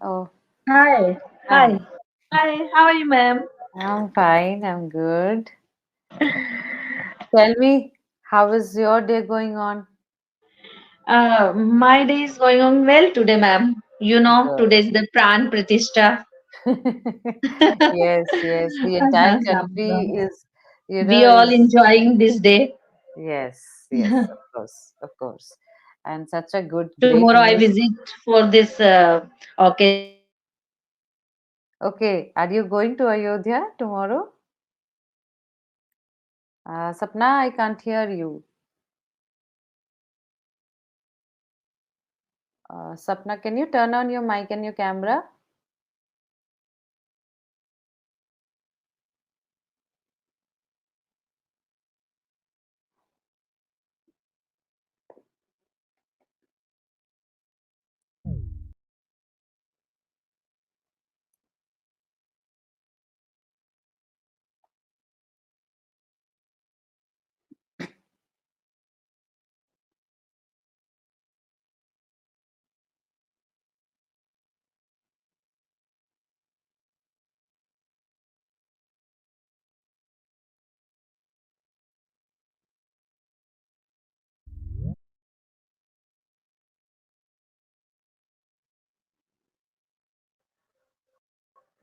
Oh, Hi. hi. Hi. Hi. How are you, ma'am? I'm fine. I'm good. Tell me, how is your day going on? My day is going on well today, ma'am. You know, Good. today is the Pran Pratishtha. Yes, yes. The entire country So, is, we all is enjoying this day. yes, yes, of course, of course. And such a good, great Tomorrow I news. visit for this occasion. Okay, are you going to Ayodhya tomorrow? Sapna, I can't hear you. Sapna, can you turn on your mic and your camera?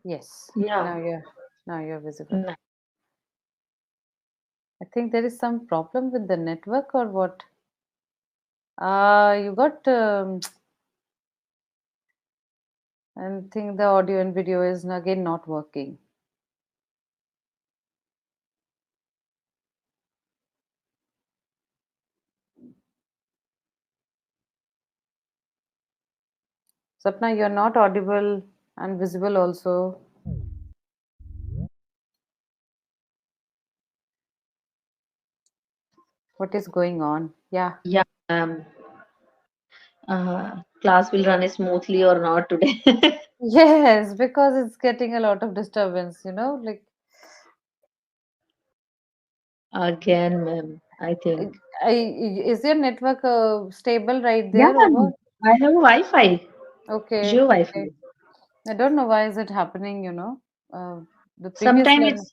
Yes. Yeah. Now you're visible. Nice. I think there is some problem with the network or what? You got, I think the audio and video is again not working. Sapna, you're not audible and visible also. What is going on? Yeah. Yeah, ma'am. Class will run smoothly or not today. Yes, because it's getting a lot of disturbance, like Again, ma'am, I think. I, is your network stable right Yeah, there over? ma'am. I have Wi-Fi. Okay, Jio Wi-Fi. okay. I don't know why is it happening. The previous Sometimes learn.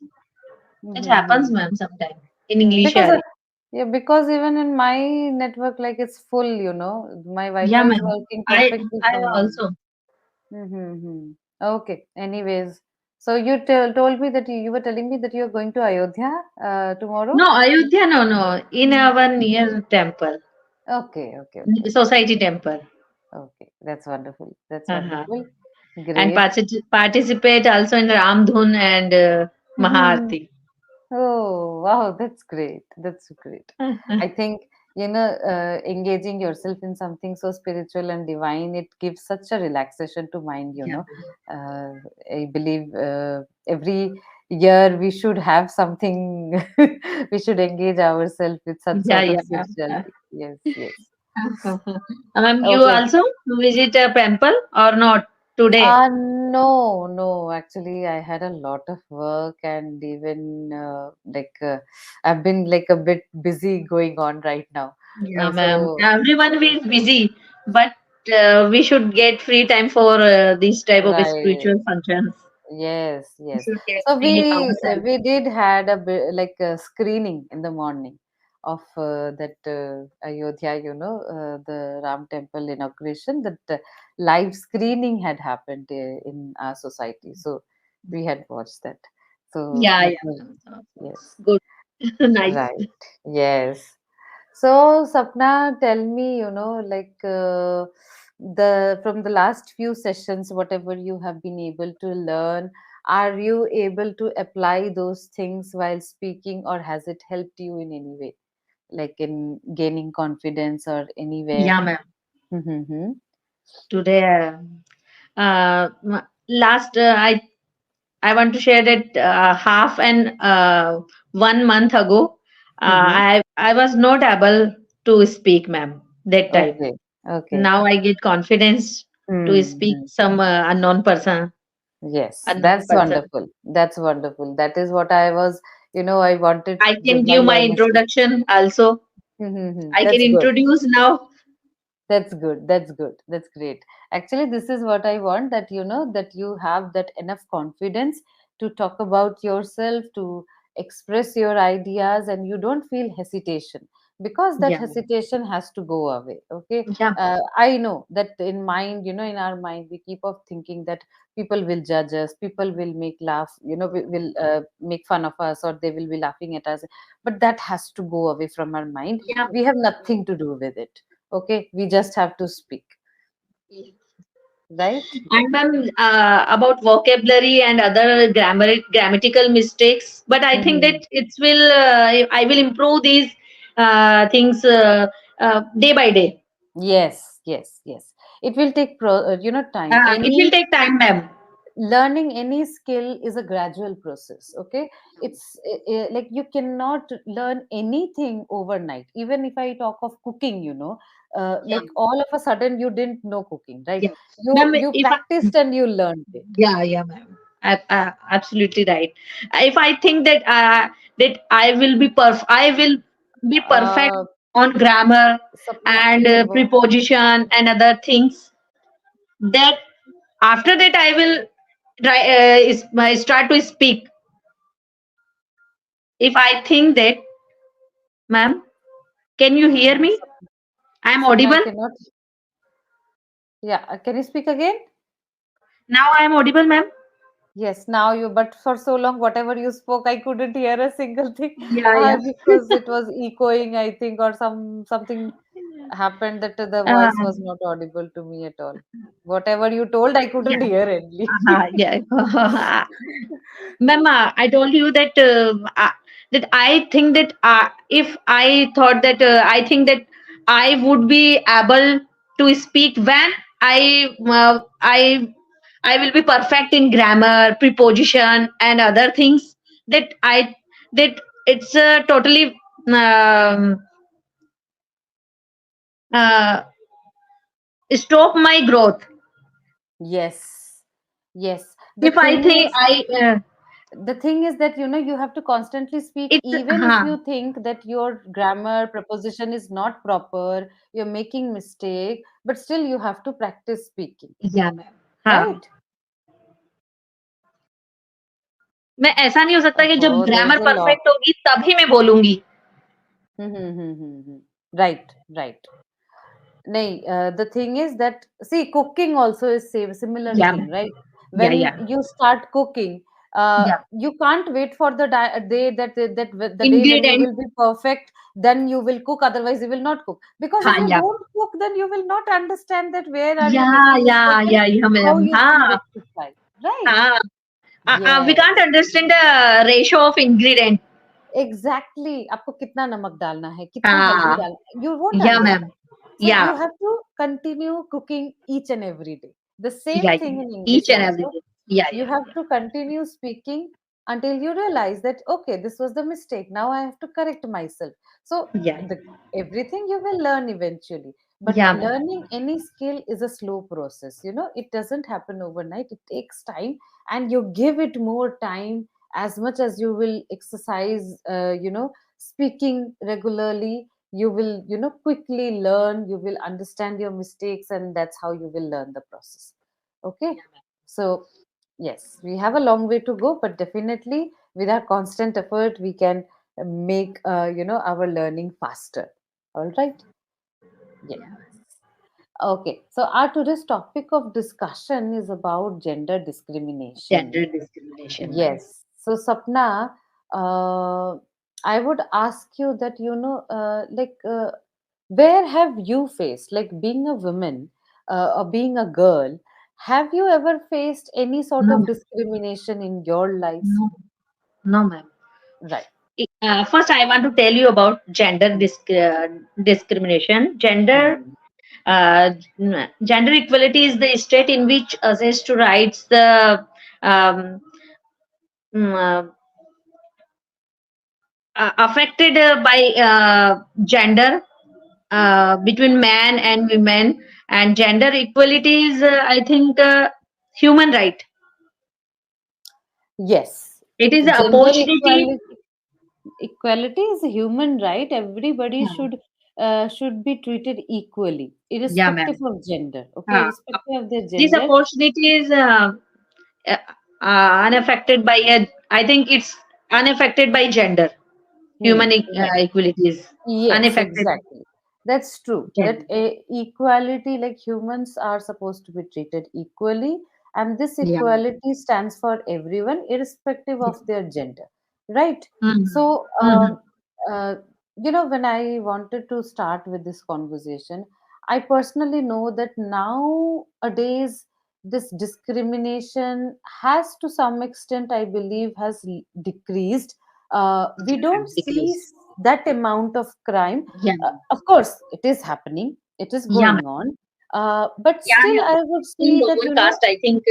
it happens, Mm-hmm. ma'am, sometime in English Because Yari. yeah, because even in my network, like it's full. My Yeah, Wi-Fi is ma'am. working I perfectly I from morning. also. Mm-hmm. Okay. Anyways, so you told me that you were telling me that you're going to Ayodhya tomorrow. No, Ayodhya, no, no. In our near temple, Okay, okay, okay, society temple. okay. That's wonderful. That's Uh-huh. wonderful. And Great. participate also in Ramdhun and Maharti. Oh, wow, that's great. That's great. I think, engaging yourself in something so spiritual and divine, it gives such a relaxation to mind. Yeah, Uh, I believe every year we should have something, we should engage ourselves with such yeah, sort of yeah, ma'am. spirituality. Yes, yes. Ma'am, you Okay. also visit a temple or not today? No, no. Actually, I had a lot of work and even I've been like a bit busy going on right now. Yeah, ma'am. So, Everyone is busy, but we should get free time for this type of right. spiritual functions. Yes, We yes. should get So free we ourselves. did had a bit, like a screening in the morning of that Ayodhya, the Ram temple inauguration. That live screening had happened in our society. So we had watched that. So Yeah, that yeah, was ma'am. yes, Good. Nice. right. Yes. So, Sapna, tell me, like the from the last few sessions, whatever you have been able to learn, are you able to apply those things while speaking, or has it helped you in any way, like in gaining confidence or anywhere? Yeah, ma'am. Mm-hmm. Today, last I want to share that half and 1 month ago, Mm-hmm. I was not able to speak, ma'am. That time. Okay. Okay. Now I get confidence to speak Mm-hmm. some Yes, unknown that's person. wonderful. That's wonderful. That is what I was, I wanted I with can my give my learners to. introduction also. Mm-hmm. I can That's good. introduce now. That's good. That's good. That's great. Actually, this is what I want, that that you have that enough confidence to talk about yourself, to express your ideas, and you don't feel hesitation, because that Yeah, hesitation has to go away. Okay. yeah, I know that in mind, in our mind, we keep of thinking that people will judge us, people will make laugh, will make fun of us, or they will be laughing at us. But that has to go away from our mind. yeah. We have nothing to do with it. Okay. We just have to speak, right? And ma'am, about vocabulary and other grammatical mistakes, but I think Mhm. that I will improve these things day by day. Yes, yes, yes. It will take time. It will take time, ma'am. Learning any skill is a gradual process. Okay, like you cannot learn anything overnight. Even if I talk of cooking, Yeah, like all of a sudden you didn't know cooking, right? yeah, you ma'am. you If I, practiced and you learned it. yeah, yeah, ma'am. Absolutely right. If I think that I will be perfect uh on grammar Sapna, and preposition and other things, that after that I will start to speak. If I think that, ma'am, can you hear me? I am Sapna, I audible. cannot. Yeah, can you speak again? Now I am audible, ma'am. Yes, now you, but for so long, whatever you spoke, I couldn't hear a single thing, Yeah, yeah. because it was echoing, I think, or something happened that the voice was Um, not audible to me at all. Whatever you told, I couldn't yeah. hear only. Yeah. Ma'am, I told you that I think that if I thought that I think that I would be able to speak when I uh, I I will be perfect in grammar, preposition, and other things. That it's totally um, uh, stop my growth. Yes, yes. If I think I The thing is that you have to constantly speak, it's even if you think that your grammar preposition is not proper, you're making mistake, but still you have to practice speaking, yeah, ma'am. हाँ. right? मैं ऐसा नहीं हो सकता कि जब Oh, there is grammar a lot. Perfect होगी तभी मैं बोलूंगी. Right, right. Nay, the thing is that, see, cooking also is same similar या thing, मैम. right? या When या you start cooking, या you can't wait for the day the day when you ingredient. will be perfect. Then you will cook. Otherwise, you will not cook. Because if हाँ you या don't cook, then you will not understand that where are या you making mistake and या how ma'am. you can हाँ rectify. Right? हाँ. We Yes. can't understand the ratio of ingredient. Exactly. आपको कितना नमक डालना है, कितना हल्दी हाँ. डालना है, you won't या मैम. understand. So या you have to continue cooking each and every day. The same या thing in each English and also. Everything. या You या have to continue speaking until you realize that, okay, this was the mistake. Now I have to correct myself. So या the everything you will learn eventually. But या ma'am. learning any skill is a slow process. It doesn't happen overnight. It takes time, and you give it more time. As much as you will exercise, speaking regularly, you will, quickly learn. You will understand your mistakes, and that's how you will learn the process. Okay. So yes, we have a long way to go, but definitely with our constant effort, we can make our learning faster. All right. Yes. Okay. So our today's topic of discussion is about gender discrimination. Gender discrimination, ma'am. Yes. So Sapna, I would ask you that where have you faced, like, being a woman, or being a girl, have you ever faced any sort No, of ma'am. discrimination in your life? No, no, ma'am. Right. First, I want to tell you about discrimination. Mhm. Uh, Gender equality is the state in which access to rights the um, mm, affected by gender between man and women, and gender equality is, I think, human right. Yes. It is an Gender opportunity. equality is a human right. Everybody Yeah, should should be treated equally, Yeah, irrespective ma'am. of gender. Okay, Uh, irrespective of their this gender. opportunity is uh, unaffected by a, I think it's unaffected by gender. Hmm, right. Equality is Yes, unaffected by exactly. That's true. That gender. equality, like humans are supposed to be treated equally, and this Yeah, ma'am. equality stands for everyone, irrespective of their gender, right? Mm-hmm. So, Mm-hmm. uh, when I wanted to start with this conversation, I personally know that nowadays this discrimination has, to some extent, I believe, has decreased. We Yeah, don't ma'am. see Decrease. that amount of crime. Yeah, ma'am. Of course, it is happening, it is Yeah, going ma'am. on, but Yeah, still, yeah. I would In say that, lower caste, I think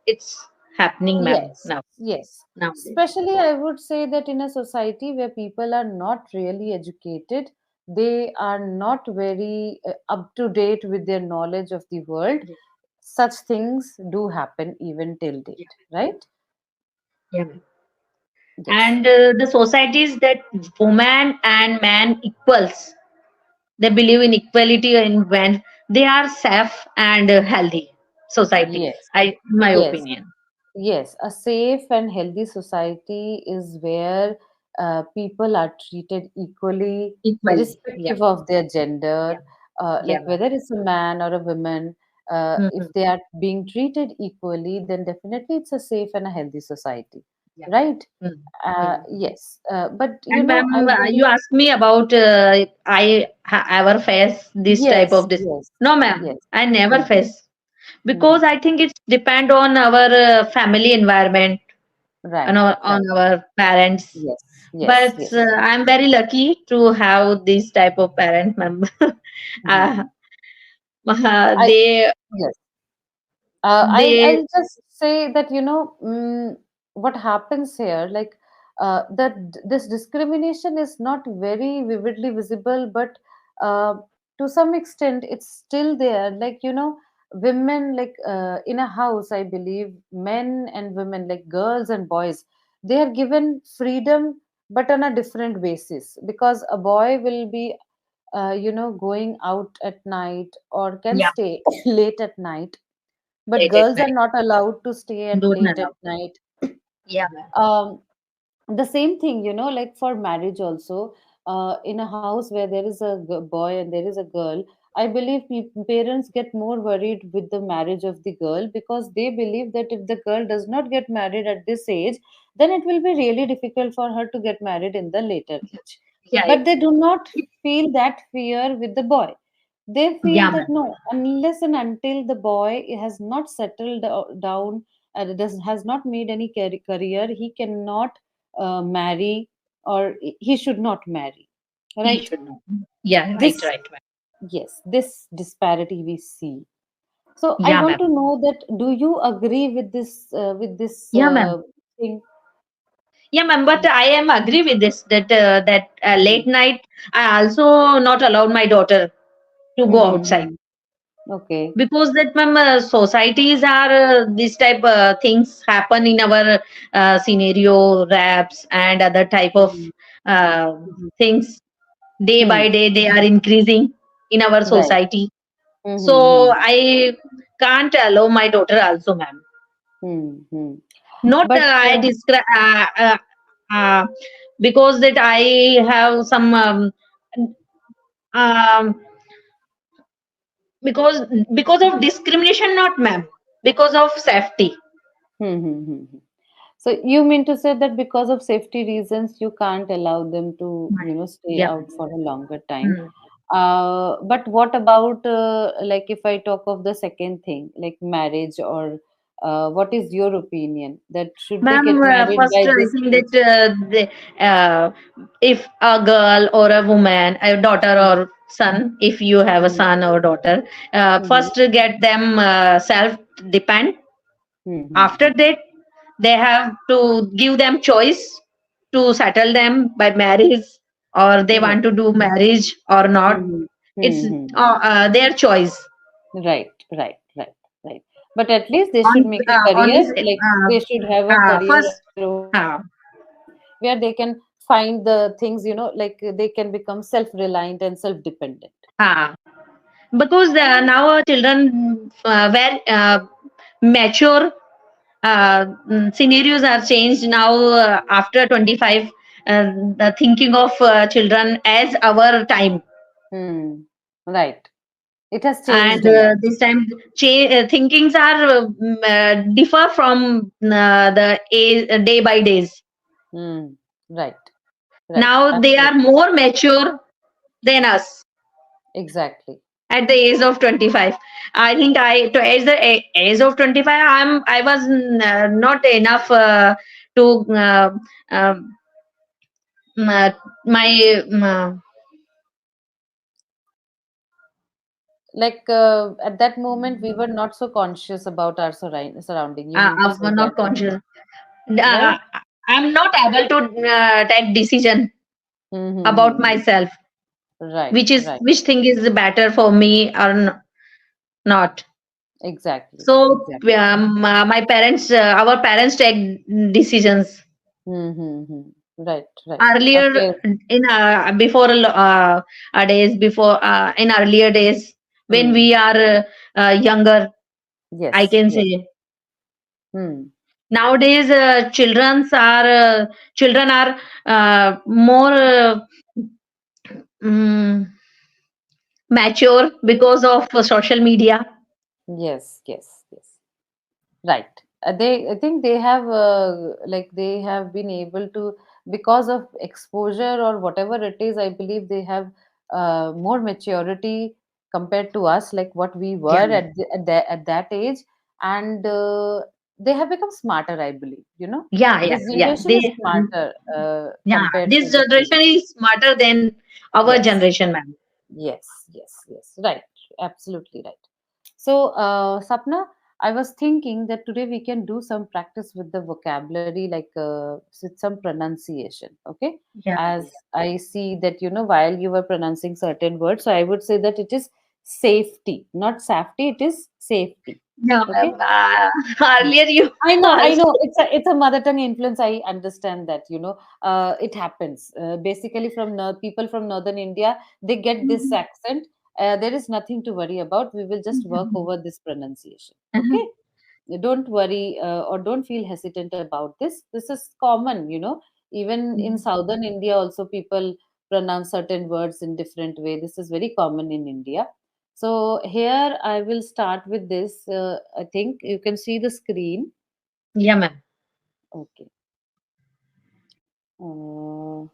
it's happening, ma'am. yes, Now yes. nowadays. Especially, I would say that in a society where people are not really educated, they are not very up to date with their knowledge of the world, Yeah, such things do happen even till yeah, date, right? yeah, ma'am. Yes, And the societies that woman and man equals, they believe in equality, and when they are safe and healthy societies, yes, I, my yes. opinion. Yes, a safe and healthy society is where people are treated equally, Equally. Yeah, irrespective of their yeah, gender. yeah, Like ma'am. whether it's a man or a woman, if Mhm. they are being treated equally, then definitely it's a safe and a healthy society, Yeah, ma'am. right? Mhm. Mhm. Yes, but And ma'am, I you believe, asked me about ever face this type yes, of this. yes, No, ma'am, yes. I never Hmm. face, Hmm. because I think it's depend on our family environment and Right, on right. our parents. Yes, yes, But yes. I'm very lucky to have this type of parent member. uh, Hmm. I they Yes. they I'll just say that what happens here, like that this discrimination is not very vividly visible, but uh, to some extent it's still there. Like women, like in a house, I believe men and women, like girls and boys, they are given freedom, but on a different basis. Because a boy will be going out at night or can yeah, stay late at night, but late at girls are night. not allowed to stay at Don't late know. at night. Yeah, ma'am. The same thing, like for marriage also, in a house where there is a boy and there is a girl, I believe parents get more worried with the marriage of the girl, because they believe that if the girl does not get married at this age, then it will be really difficult for her to get married in the later age. Yeah, But they do not feel that fear with the boy. They yeah, feel that ma'am. no, unless and until the boy has not settled down, has not made any career, he cannot marry, or he should not marry, He right? should know. Yeah, right, This, right, ma'am. yes, this disparity we see. So I Yeah, want ma'am. to know that, do you agree with this Yeah, ma'am. thing? Yeah, ma'am. But I am agree with this that late Mhm. night I also not allowed my daughter to go outside, Mhm. Okay. because that ma'am, societies are this type things happen in our scenario raps and other type of Mhm. uh, Mhm. things. Day by Hmm. day they are increasing in our Right. society, so Mm-hmm. I can't allow my daughter also, ma'am. Mm-hmm. Not But I describe uh, because that I have some um, because of discrimination, not ma'am, because of safety. mm-hmm. So you mean to say that because of safety reasons, you can't allow them to, stay Yeah, out ma'am. for a longer time. Hmm. But what about, like, if I talk of the second thing, like marriage, or what is your opinion? That should they get Ma'am, married first by I this think age? that if a girl or a woman, a daughter or son, if you have a Mm-hmm. son or daughter, Mm-hmm. first get them self depend. Mm-hmm. After that, they have to give them choice to settle them by marriage, or they Yes. want to do marriage or not. Mm-hmm. It's Mm-hmm. their choice. Right, right, right, right. But at least they should make a On career, this like they should have a career first of their own, uh, where they can find find the things, like they can become self reliant and self dependent. Ah, because now our children were mature. Scenarios are changed now after 25. The thinking of children as our time, Hmm. Right. It has changed and a lot. this time thinkings are differ from the age, day by days. Hmm. Right. Right. Now they are Absolutely. more mature than us Exactly. at the age of 25. I think to age the age of 25, I was not enough to um, my Like at that moment, we were not so conscious about our surrounding. You mean to say I'm that, not conscious. Uh, right? I'm not able to take decision about Mm-hmm. myself, Right. Right. which thing is better for me or not. Exactly. So Exactly. my parents, our parents take decisions Mm-hmm. Right. Right. earlier Okay. in before days before in earlier days when Hmm. we are younger. I Yes. can Yes. say Hmm. nowadays children are more mm, mature because of social media. Yes. Yes. Yes. Right. I think they have, like, they have been able to, because of exposure or whatever it is, I believe they have more maturity compared to us, like what we Yeah, were at that age. And they have become smarter, I believe, yeah, This yeah. generation is smarter Yeah, compared to this the generation previous. is smarter than our Yes. generation, ma'am. Yes, yes, yes. Right. Absolutely right. So, Sapna, I was thinking that today we can do some practice with the vocabulary, like with some pronunciation. Okay. Yeah, As I see that, while you were pronouncing certain words, so I would say that it is safety, not safety, it is safety. yeah, Okay. ma'am. Earlier you I also. know. It's a mother tongue influence. I understand that. It happens. Basically, from people from northern India, they get this Mhm, accent. There is nothing to worry about. We will just work mhm, over this pronunciation. Okay, mhm, don't worry or don't feel hesitant about this. This is common. Even in mhm. southern India, also people pronounce certain words in different way. This is very common in India. So here I will start with this. I think you can see the screen. Yeah, ma'am. Okay. All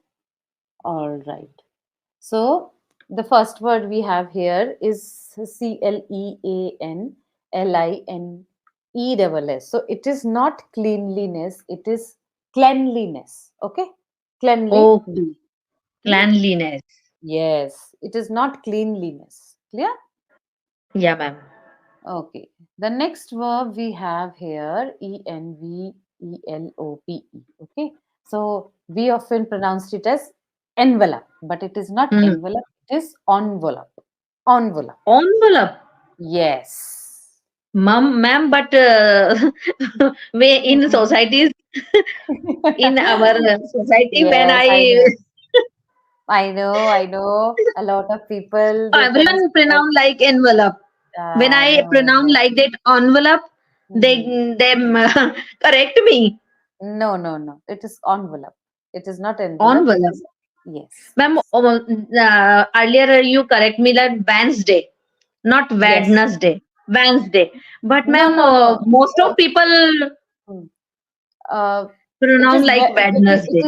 right. So the first word we have here is Cleanliness. So it is not cleanliness, it is cleanliness. Okay? Cleanliness. Okay. Hmm? Cleanliness. Yes, it is not cleanliness. Clear? Yeah, ma'am. Okay. The next verb we have here, Envelope. Okay. So we often pronounced it as envelope, but it is not Hmm. envelope, it is envelope. Envelope. Envelope. Yes. Ma'am, but we in Mhm. societies, in our society, when Yes, I I know. I know, I know. A lot of people they pronounce everyone it as pronounce like envelope. When I no, pronounce no. like that envelope, they Mhm. them correct me. No, no, no. It is envelope. It is not envelope. It Envelope. is yes, Ma'am, yes. earlier you correct me like Wednesday, not Yes. Wednesday. Wednesday. But No, ma'am, no, no. most of people Mm. Uh, it pronounce is like Wednesday.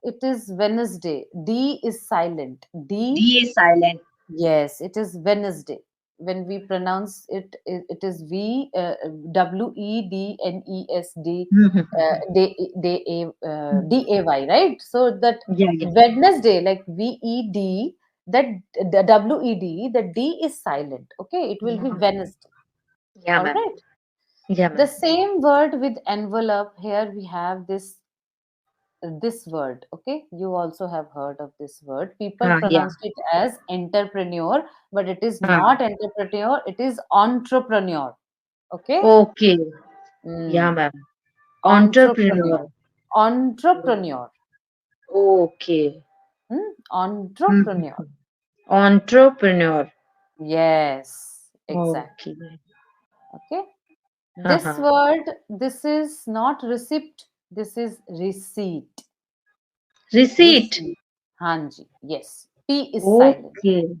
it is Wednesday. D is silent. D, D is silent. yes, it is Wednesday. When we pronounce it, it is Wednesd, D A Y, right? So that Yeah, yeah. Wednesday, like Ved, that the Wed, the D is silent. Okay, it will be Wednesday. Yeah, All ma'am. right. Yeah, The ma'am. same word with envelope. Here we have this word. Okay, you also have heard of this word. People Yeah. pronounced it as entrepreneur, but it is Huh. not entrepreneur, it is entrepreneur. Okay. Okay. Yeah, Mm. ma'am. Entrepreneur. Entrepreneur. Entrepreneur. Okay. Entrepreneur. Entrepreneur. Yes, exactly. Okay. Okay. This Uh-huh. word, this is not receipt, this is receipt. Receipt. Receipt. Hanji. Yes. P is silent. Okay.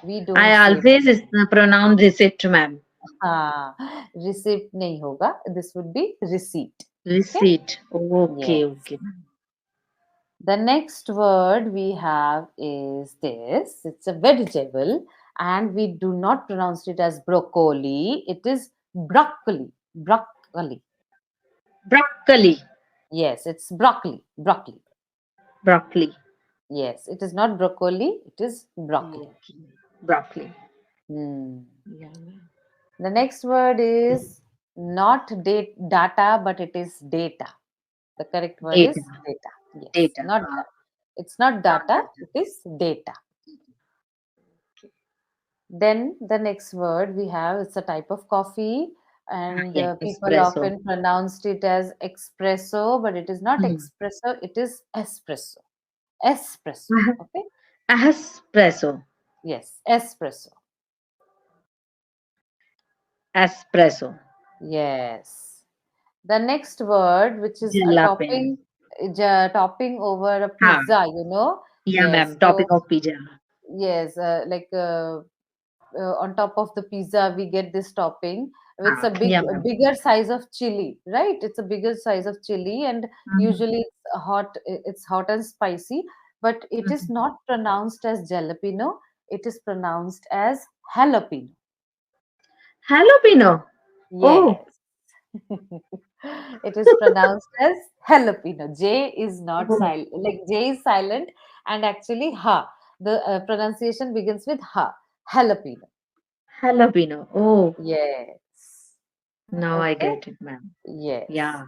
We I don't say always P. pronounce receipt, ma'am. हाँ, receipt नहीं होगा. This would be receipt. Okay. Receipt. Okay, Yes. okay, ma'am. The next word we have is this. It's a vegetable, and we do not pronounce it as broccoli. It is broccoli. Broccoli. Broccoli. Yes, it's broccoli. Broccoli. Broccoli. Yes, it is not broccoli. It is broccoli. Okay. Broccoli. Hmm. Yeah, ma'am. The next word is not data, but it is data. The correct word Data. is data. Yes, Data. not that. It's not Not data. data. It is data. Then the next word we have, it's a type of coffee, and Yeah, people espresso. often pronounced it as espresso, but it is not Hmm. espresso. It is espresso. Espresso. Okay. Espresso. Yes, espresso. Espresso. Yes. The next word, which is a Jalapeno. topping over a Ha. pizza, Yeah, Yes. ma'am. Topping So, of pizza. yes, on top of the pizza, we get this topping. It's Ha. a Yeah, ma'am. bigger size of chili, right? It's a bigger size of chili, and Mhm. usually it's hot and spicy, but it is Mhm. not pronounced as jalapeno. It is pronounced as jalapeno. Jalapeno. Oh, Yes. It is pronounced as jalapeno. J is not oh. silent. Like J is silent, and actually ha. The pronunciation begins with ha. Jalapeno. Jalapeno. Oh, Yes. now I Okay. get it, ma'am. Yes. Yeah.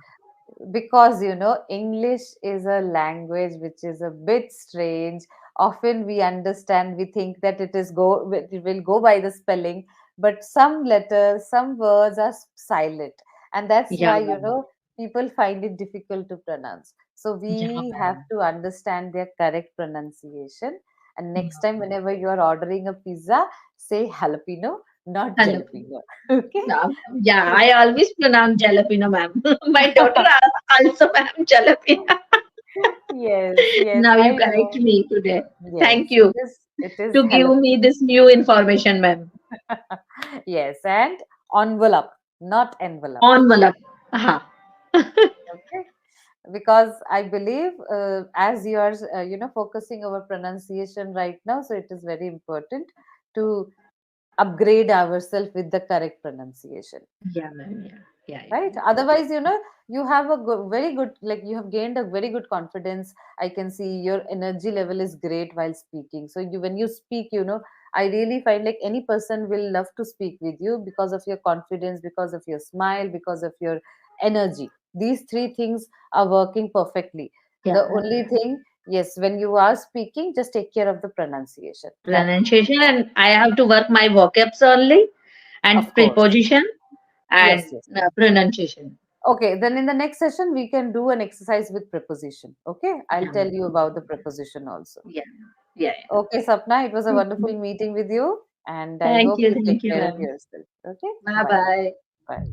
Because English is a language which is a bit strange. Often we understand, we think that it will go by the spelling, but some letters, some words are silent, and that's Yeah, why ma'am. people find it difficult to pronounce. So Yeah, we have ma'am. to understand their correct pronunciation, and next Yeah. time whenever you are ordering a pizza, say jalapeno, not Jalapeno. jalapeno. Okay. No, yeah, I always pronounce jalapeno, ma'am. My daughter also, ma'am, jalapeno. Yes, yes, Now you I correct know. me today. Yes, Thank you it is to give me jalapeno. this new information, ma'am. Yes, and envelope, not envelope. Envelope. Aha. Okay, because I believe as you are, focusing our pronunciation right now, so it is very important to upgrade ourselves with the correct pronunciation. Yeah, ma'am. Yeah. Yeah, yeah, Right, yeah. otherwise you have a very good, like you have gained a very good confidence. I can see your energy level is great while speaking, so when you speak, I really find like any person will love to speak with you because of your confidence, because of your smile, because of your energy. These three things are working perfectly. Yeah, The only thing, yes, when you are speaking, just take care of the pronunciation. That pronunciation, and I have to work my vocabs only and Of course. preposition Yes, and yes. pronunciation. Okay, then in the next session, we can do an exercise with preposition. Okay, I'll Yeah, tell you about the preposition also. yeah, yeah, yeah. Okay, Sapna, it was a Okay. wonderful meeting with you, and I hope you take Thank you, care of ma'am. yourself. Okay, Bye bye. bye. Bye.